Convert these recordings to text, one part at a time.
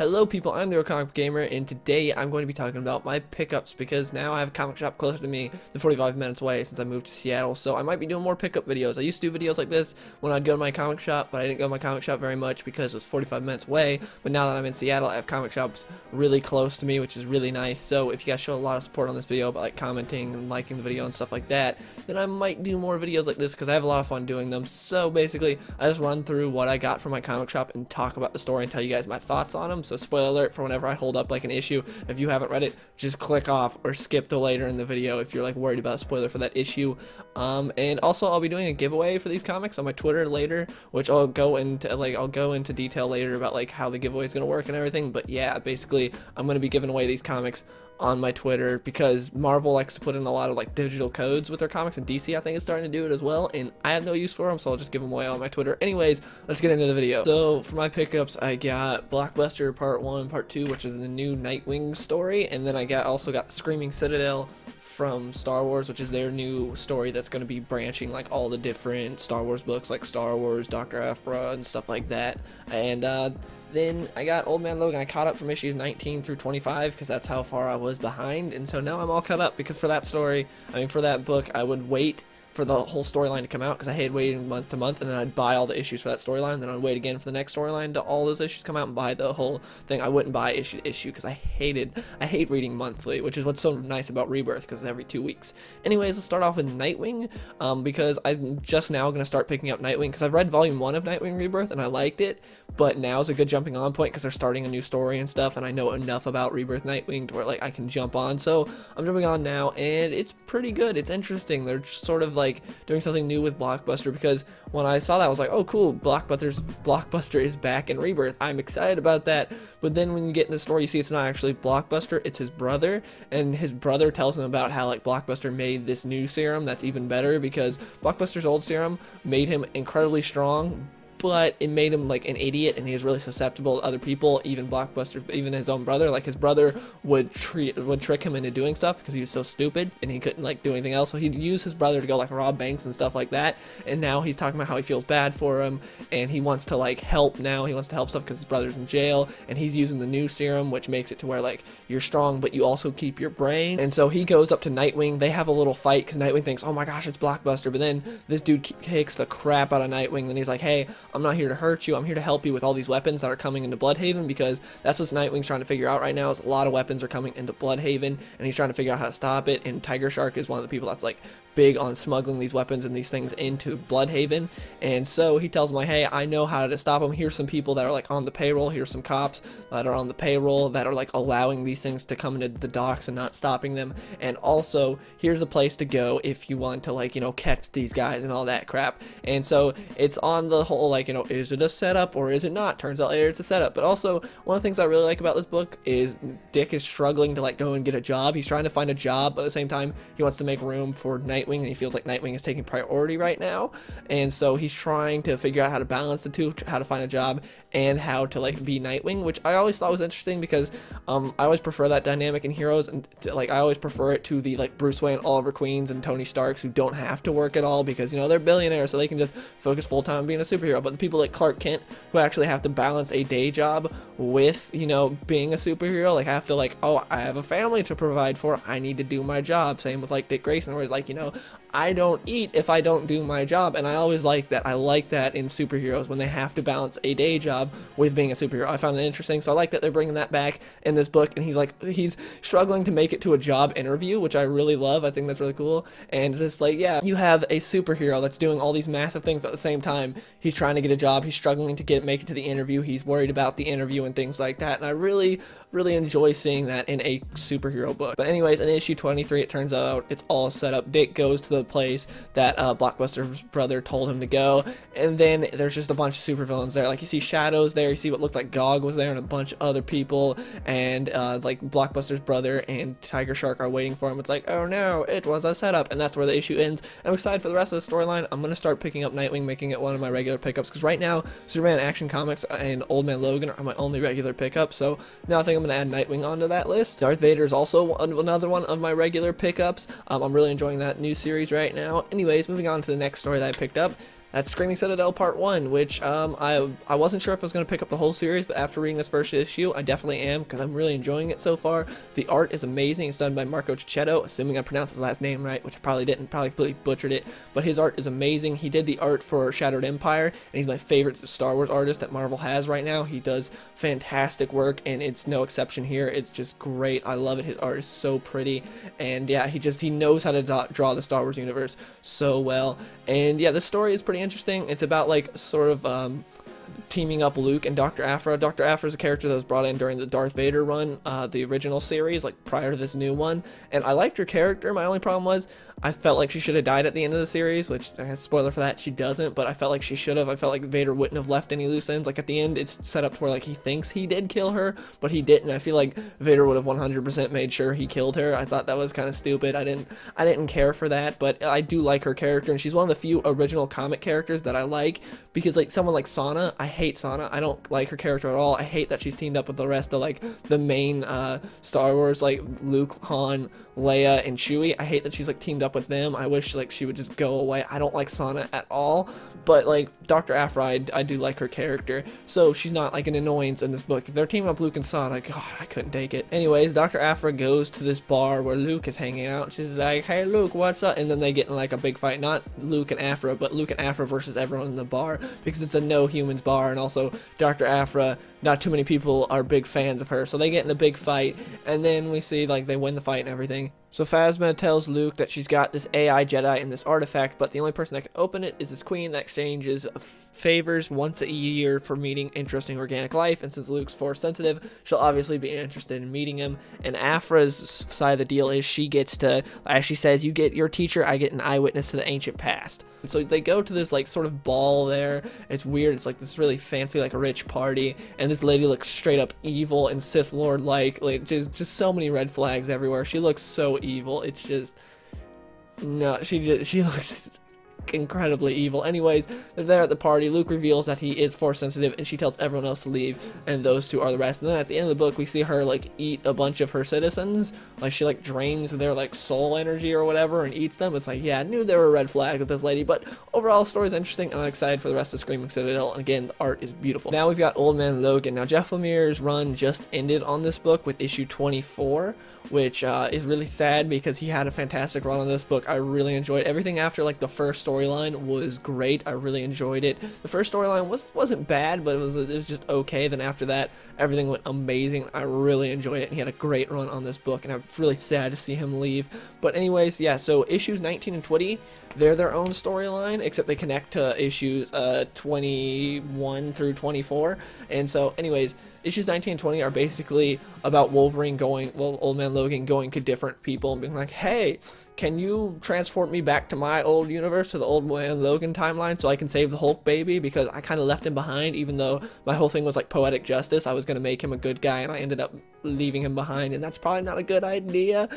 Hello people, I'm the Real Comic Gamer, and today I'm going to be talking about my pickups because now I have a comic shop closer to me than 45 minutes away since I moved to Seattle, so I might be doing more pickup videos. I used to do videos like this when I'd go to my comic shop, but I didn't go to my comic shop very much because it was 45 minutes away, but now that I'm in Seattle, I have comic shops really close to me, which is really nice. So if you guys show a lot of support on this video by like commenting and liking the video and stuff like that, then I might do more videos like this because I have a lot of fun doing them. So basically, I just run through what I got from my comic shop and talk about the story and tell you guys my thoughts on them. So spoiler alert for whenever I hold up like an issue. If you haven't read it, just click off or skip to later in the video if you're like worried about a spoiler for that issue. And also I'll be doing a giveaway for these comics on my Twitter later, which I'll go into detail later about like how the giveaway is going to work and everything. But yeah, basically I'm going to be giving away these comics on my Twitter because Marvel likes to put in a lot of like digital codes with their comics, and DC I think is starting to do it as well, and I have no use for them, so I'll just give them away on my Twitter. Anyways, let's get into the video. So for my pickups, I got Blockbuster Part 1, Part 2, which is the new Nightwing story, and then I also got Screaming Citadel from Star Wars, which is their new story that's going to be branching like all the different Star Wars books, like Star Wars, Dr. Aphra, and stuff like that. And then I got Old Man Logan. I caught up from issues 19 through 25 because that's how far I was behind, and so now I'm all caught up because for that story, for that book, I would wait for the whole storyline to come out because I hated waiting month to month, and then I'd buy all the issues for that storyline, then I'd wait again for the next storyline to all those issues come out and buy the whole thing. I wouldn't buy issue to issue because I hate reading monthly, which is what's so nice about Rebirth because it's every 2 weeks. Anyways, let's start off with Nightwing because I'm just now going to start picking up Nightwing because I've read volume 1 of Nightwing Rebirth and I liked it, but now's a good jumping on point because they're starting a new story and stuff, and I know enough about Rebirth Nightwing to where like I can jump on. So I'm jumping on now, and it's pretty good. It's interesting. They're just sort of like doing something new with Blockbuster, because when I saw that I was like, oh cool, Blockbuster is back in Rebirth. I'm excited about that. But then when you get in the story, you see it's not actually Blockbuster, it's his brother, and his brother tells him about how like Blockbuster made this new serum that's even better because Blockbuster's old serum made him incredibly strong, but it made him like an idiot, and he was really susceptible to other people, even Blockbuster, even his own brother. Like his brother would trick him into doing stuff because he was so stupid and he couldn't like do anything else, so he'd use his brother to go like rob banks and stuff like that. And now he's talking about how he feels bad for him and he wants to like help now. He wants to help stuff because his brother's in jail, and he's using the new serum, which makes it to where like you're strong but you also keep your brain. And so he goes up to Nightwing. They have a little fight because Nightwing thinks, oh my gosh, it's Blockbuster, but then this dude kicks the crap out of Nightwing. Then he's like, hey, I'm not here to hurt you, I'm here to help you with all these weapons that are coming into Bloodhaven, because that's what Nightwing's trying to figure out right now, is a lot of weapons are coming into Bloodhaven and he's trying to figure out how to stop it. And Tiger Shark is one of the people that's like big on smuggling these weapons and these things into Bloodhaven, and so he tells him like, hey, I know how to stop them. Here's some people that are like on the payroll, here's some cops that are on the payroll that are like allowing these things to come into the docks and not stopping them, and also here's a place to go if you want to like, you know, catch these guys and all that crap. And so it's on the whole like, you know, is it a setup or is it not? Turns out later it's a setup. But also one of the things I really like about this book is Dick is struggling to like go and get a job. He's trying to find a job, but at the same time he wants to make room for Nightwing, and he feels like Nightwing is taking priority right now, and so he's trying to figure out how to balance the two, how to find a job and how to like be Nightwing, which I always thought was interesting because I always prefer that dynamic in heroes, and like I always prefer it to the like Bruce Wayne, Oliver Queens, and Tony Starks, who don't have to work at all because, you know, they're billionaires, so they can just focus full-time on being a superhero. But the people like Clark Kent, who actually have to balance a day job with, you know, being a superhero, like have to like, oh, I have a family to provide for, I need to do my job. Same with like Dick Grayson, where he's like, you know, I don't eat if I don't do my job. And I always like that. I like that in superheroes when they have to balance a day job with being a superhero. I found it interesting, so I like that they're bringing that back in this book. And he's struggling to make it to a job interview, which I really love. I think that's really cool. And it's just like, yeah, you have a superhero that's doing all these massive things, but at the same time he's trying to get a job, he's struggling to make it to the interview, he's worried about the interview and things like that. And I really enjoy seeing that in a superhero book. But anyways, in issue 23, it turns out it's all set up. Dick goes to the place that Blockbuster's brother told him to go, and then there's just a bunch of supervillains there. Like you see Shadows there, you see what looked like Gog was there, and a bunch of other people, and like Blockbuster's brother and Tiger Shark are waiting for him. It's like, oh no, it was a setup, and that's where the issue ends. I'm excited for the rest of the storyline. I'm gonna start picking up Nightwing, making it one of my regular pickups, because right now Superman Action Comics and Old Man Logan are my only regular pickups. So now I think I'm gonna add Nightwing onto that list. Darth Vader is also another one of my regular pickups. I'm really enjoying that new series right now. Anyways, moving on to the next story that I picked up. That's Screaming Citadel Part 1, which I wasn't sure if I was going to pick up the whole series, but after reading this first issue, I definitely am, because I'm really enjoying it so far. The art is amazing. It's done by Marco Cicchetto, assuming I pronounced his last name right, which I probably didn't, probably completely butchered it, but his art is amazing. He did the art for Shattered Empire, and he's my favorite Star Wars artist that Marvel has right now. He does fantastic work, and it's no exception here. It's just great. I love it. His art is so pretty, and yeah, he knows how to draw the Star Wars universe so well. And yeah, this story is pretty interesting. It's about like sort of teaming up Luke and Dr. Aphra. Dr. Aphra is a character that was brought in during the Darth Vader run, the original series, like prior to this new one, and I liked her character. My only problem was I felt like she should have died at the end of the series, which, spoiler for that, she doesn't, but I felt like she should have. I felt like Vader wouldn't have left any loose ends. Like at the end, it's set up to where like he thinks he did kill her, but he didn't. I feel like Vader would have 100% made sure he killed her. I thought that was kind of stupid. I didn't care for that, but I do like her character, and she's one of the few original comic characters that I like, because like someone like Sana, I hate Sana. I don't like her character at all. I hate that she's teamed up with the rest of like the main Star Wars, like Luke, Han, Leia, and Chewie. I hate that she's like teamed up with them. I wish like she would just go away. I don't like Sana at all, but like Dr. Aphra, I do like her character, so she's not like an annoyance in this book. If they're teaming up Luke and Sana, God, I couldn't take it. Anyways, Dr. Aphra goes to this bar where Luke is hanging out. She's like, hey Luke, what's up? And then they get in like a big fight, not Luke and Aphra, but Luke and Aphra versus everyone in the bar, because it's a no humans bar, and also Dr. Aphra, not too many people are big fans of her, so they get in a big fight, and then we see like they win the fight and everything. So Phasma tells Luke that she's got this AI Jedi and this artifact, but the only person that can open it is this queen that exchanges favors once a year for meeting interesting organic life, and since Luke's Force sensitive, she'll obviously be interested in meeting him. And Aphra's side of the deal is she gets to, as she says, you get your teacher, I get an eyewitness to the ancient past. And so they go to this like sort of ball there. It's weird. It's like this really fancy, like a rich party, and this lady looks straight up evil and Sith Lord like just so many red flags everywhere. She looks so evil. It's just, no, she looks incredibly evil. Anyways, they're there at the party. Luke reveals that he is Force sensitive, and she tells everyone else to leave, and those two are the rest. And then at the end of the book, we see her like eat a bunch of her citizens. Like she like drains their like soul energy or whatever and eats them. It's like, yeah, I knew there were a red flag with this lady, but overall the story is interesting, and I'm excited for the rest of Screaming Citadel. And again, the art is beautiful. Now we've got Old Man Logan. Now Jeff Lemire's run just ended on this book with issue 24, which is really sad because he had a fantastic run on this book. I really enjoyed everything after like the first storyline was great. I really enjoyed it. The first storyline wasn't bad, but it was just okay. Then after that, everything went amazing. I really enjoyed it, and he had a great run on this book, and I'm really sad to see him leave. But anyways, yeah, so issues 19 and 20, they're their own storyline, except they connect to issues 21 through 24. And so anyways, issues 19 and 20 are basically about Wolverine going, well, Old Man Logan going to different people and being like, hey, can you transport me back to my old universe, to the Old Man Logan timeline, so I can save the Hulk baby, because I kind of left him behind. Even though my whole thing was like poetic justice, I was going to make him a good guy, and I ended up leaving him behind, and that's probably not a good idea.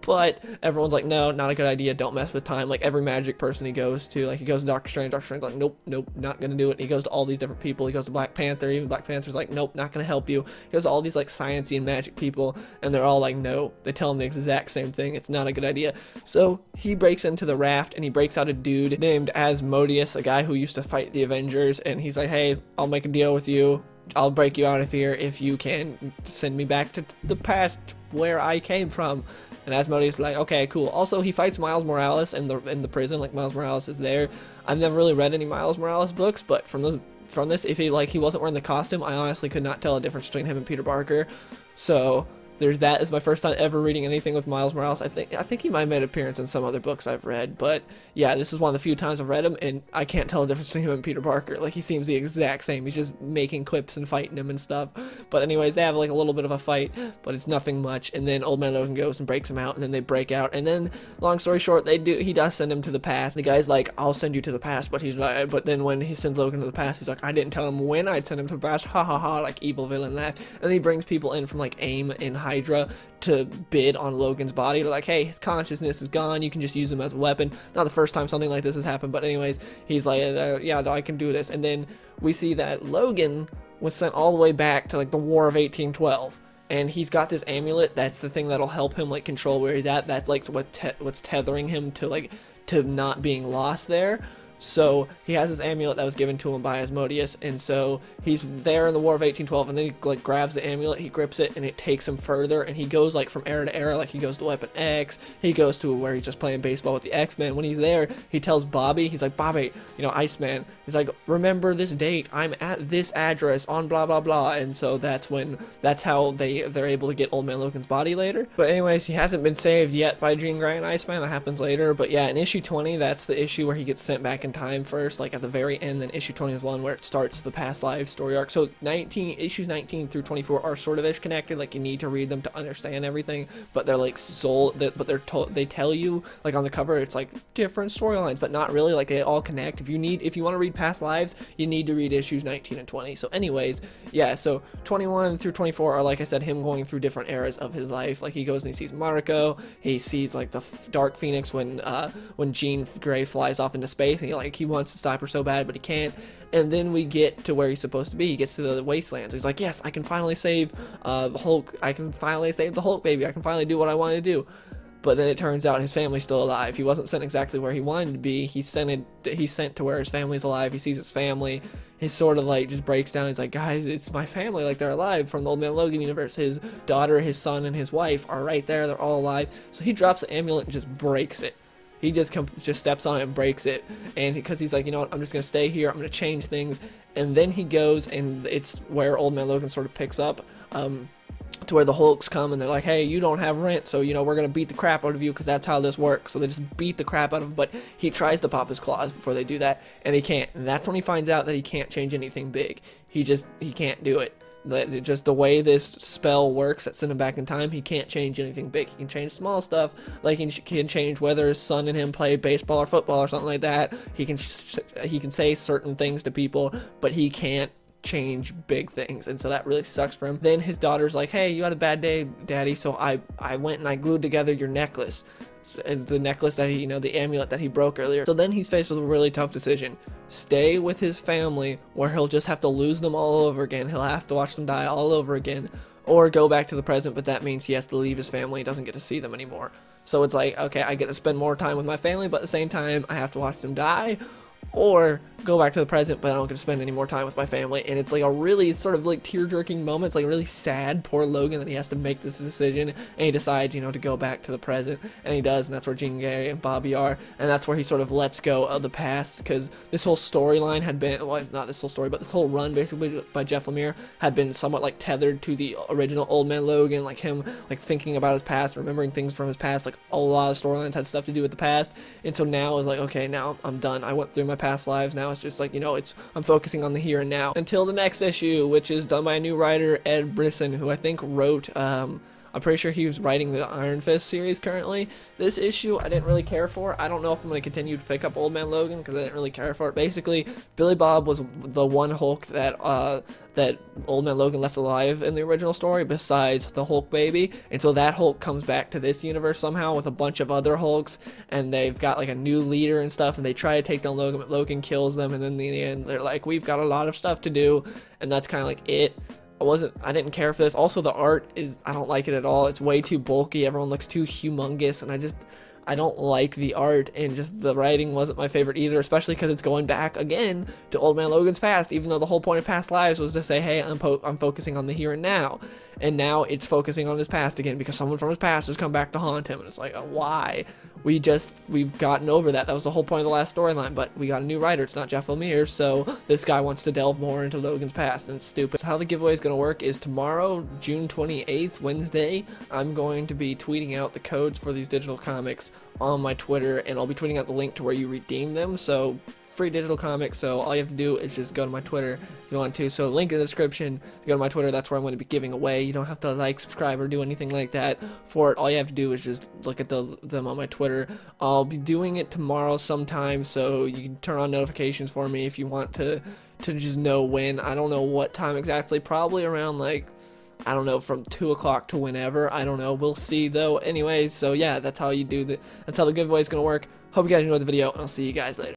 But everyone's like, no, not a good idea, don't mess with time. Like every magic person he goes to, like he goes to Doctor Strange, Doctor Strange's like, nope, not gonna do it. And he goes to all these different people. He goes to Black Panther, even Black Panther's like, nope, not gonna help you. He goes to all these like sciencey and magic people, and they're all like, no. They tell him the exact same thing. It's not a good idea. So he breaks into the raft, and he breaks out a dude named Asmodeus, a guy who used to fight the Avengers, and he's like, hey, I'll make a deal with you. I'll break you out of here if you can send me back to the past where I came from. And Asmodeus is like, okay, cool. Also, he fights Miles Morales in the prison. Like Miles Morales is there. I've never really read any Miles Morales books, but from this, if he wasn't wearing the costume, I honestly could not tell a difference between him and Peter Parker. So there's that. It's my first time ever reading anything with Miles Morales. I think he might have made an appearance in some other books I've read, but yeah, this is one of the few times I've read him, and I can't tell the difference between him and Peter Parker. Like he seems the exact same. He's just making quips and fighting him and stuff. But anyways, they have like a little bit of a fight, but it's nothing much. And then Old Man Logan goes and breaks him out, and then they break out. And then, long story short, he does send him to the past. The guy's like, I'll send you to the past, but he's like, but then when he sends Logan to the past, he's like, I didn't tell him when I'd send him to the past. Ha ha ha! Like evil villain laugh. And then he brings people in from like AIM and Hydra to bid on Logan's body. They're like, hey, his consciousness is gone, you can just use him as a weapon. Not the first time something like this has happened, but anyways, he's like, yeah, I can do this. And then we see that Logan was sent all the way back to like the War of 1812, and he's got this amulet. That's the thing that'll help him like control where he's at. That's like what's tethering him to like to not being lost there. So he has this amulet that was given to him by Asmodeus, and so he's there in the War of 1812, and then he like grabs the amulet, he grips it, and it takes him further, and he goes like from era to era. Like he goes to Weapon X, he goes to where he's just playing baseball with the X-Men. When he's there, he tells Bobby, he's like, Bobby, you know, Iceman, he's like, remember this date, I'm at this address on blah blah blah. And so that's how they're able to get Old Man Logan's body later. But anyways, he hasn't been saved yet by Jean Grey and Iceman. That happens later. But yeah, in issue 20, that's the issue where he gets sent back in time first, like at the very end. Then issue 20 is one where it starts the past lives story arc. So issues 19 through 24 are sort of ish connected. Like you need to read them to understand everything, but they're like they tell you, like on the cover, it's like different storylines, but not really. Like they all connect. If you want to read past lives, you need to read issues 19 and 20. So anyways, yeah, so 21 through 24 are, like I said, him going through different eras of his life. Like he goes and he sees Marco, he sees like the Dark Phoenix when Jean Grey flies off into space, and he wants to stop her so bad, but he can't. And then we get to where he's supposed to be. He gets to the wastelands. He's like, yes, I can finally save Hulk. I can finally save the Hulk baby. I can finally do what I want to do. But then it turns out his family's still alive. He wasn't sent exactly where he wanted to be. He's sent to where his family's alive. He sees his family. He sort of like just breaks down. He's like, guys, it's my family. Like they're alive from the Old Man Logan universe. His daughter, his son, and his wife are right there. They're all alive. So he drops the amulet and just breaks it. He just steps on it and breaks it, and because he's like, you know what, I'm just gonna stay here, I'm gonna change things. And then he goes, and it's where Old Man Logan sort of picks up, to where the Hulks come, and they're like, hey, you don't have rent, so you know we're gonna beat the crap out of you, because that's how this works. So they just beat the crap out of him, but he tries to pop his claws before they do that, and he can't. And that's when he finds out that he can't change anything big. He can't do it. Just the way this spell works that sent him back in time, he can't change anything big. He can change small stuff, like he can change whether his son and him play baseball or football or something like that. He can say certain things to people, but he can't change big things, and so that really sucks for him. Then his daughter's like, hey, you had a bad day, daddy, so I went and I glued together your necklace, and the necklace that he, the amulet that he broke earlier. So then he's faced with a really tough decision: stay with his family, where he'll just have to lose them all over again, he'll have to watch them die all over again, or go back to the present, but that means he has to leave his family, he doesn't get to see them anymore. So it's like, okay, I get to spend more time with my family, but at the same time I have to watch them die, or go back to the present, but I don't get to spend any more time with my family. And it's like a really sort of like tear-jerking moment. It's like really sad, poor Logan, that he has to make this decision, and he decides, to go back to the present, and he does, and that's where Jean Grey and Bobby are, and that's where he sort of lets go of the past, because this whole storyline had been, well, not this whole story, but this whole run basically by Jeff Lemire had been somewhat like tethered to the original Old Man Logan, like him like thinking about his past, remembering things from his past. Like a lot of storylines had stuff to do with the past, and so now it's like, okay, now I'm done. I went through my past lives. Now it's just like, I'm focusing on the here and now until the next issue, which is done by a new writer, Ed Brisson, who I think wrote, I'm pretty sure he was writing the Iron Fist series currently. This issue I didn't really care for. I don't know if I'm going to continue to pick up Old Man Logan, because I didn't really care for it. Basically, Billy Bob was the one Hulk that Old Man Logan left alive in the original story, besides the Hulk baby. And so that Hulk comes back to this universe somehow with a bunch of other Hulks, and they've got like a new leader and stuff, and they try to take down Logan, but Logan kills them, and then in the end they're like, we've got a lot of stuff to do, and that's kind of like it. I didn't care for this. Also, the art I don't like it at all. It's way too bulky. Everyone looks too humongous, and I don't like the art, and just the writing wasn't my favorite either, especially because it's going back again to Old Man Logan's past, even though the whole point of Past Lives was to say, hey, I'm focusing on the here and now. And now it's focusing on his past again, because someone from his past has come back to haunt him, and it's like, why? We've gotten over that. That was the whole point of the last storyline, but we got a new writer. It's not Jeff Lemire, so this guy wants to delve more into Logan's past, and it's stupid. So how the giveaway is going to work is tomorrow, June 28th, Wednesday, I'm going to be tweeting out the codes for these digital comics on my Twitter, and I'll be tweeting out the link to where you redeem them. So free digital comics, so all you have to do is just go to my Twitter if you want to. So link in the description to go to my Twitter. That's where I'm going to be giving away. You don't have to like, subscribe, or do anything like that for it. All you have to do is just look at them on my Twitter. I'll be doing it tomorrow sometime, so you can turn on notifications for me if you want to just know when. I don't know what time exactly, probably around like, I don't know, from 2 o'clock to whenever. I don't know. We'll see though. Anyways, so yeah, that's how the giveaway is going to work. Hope you guys enjoyed the video, and I'll see you guys later.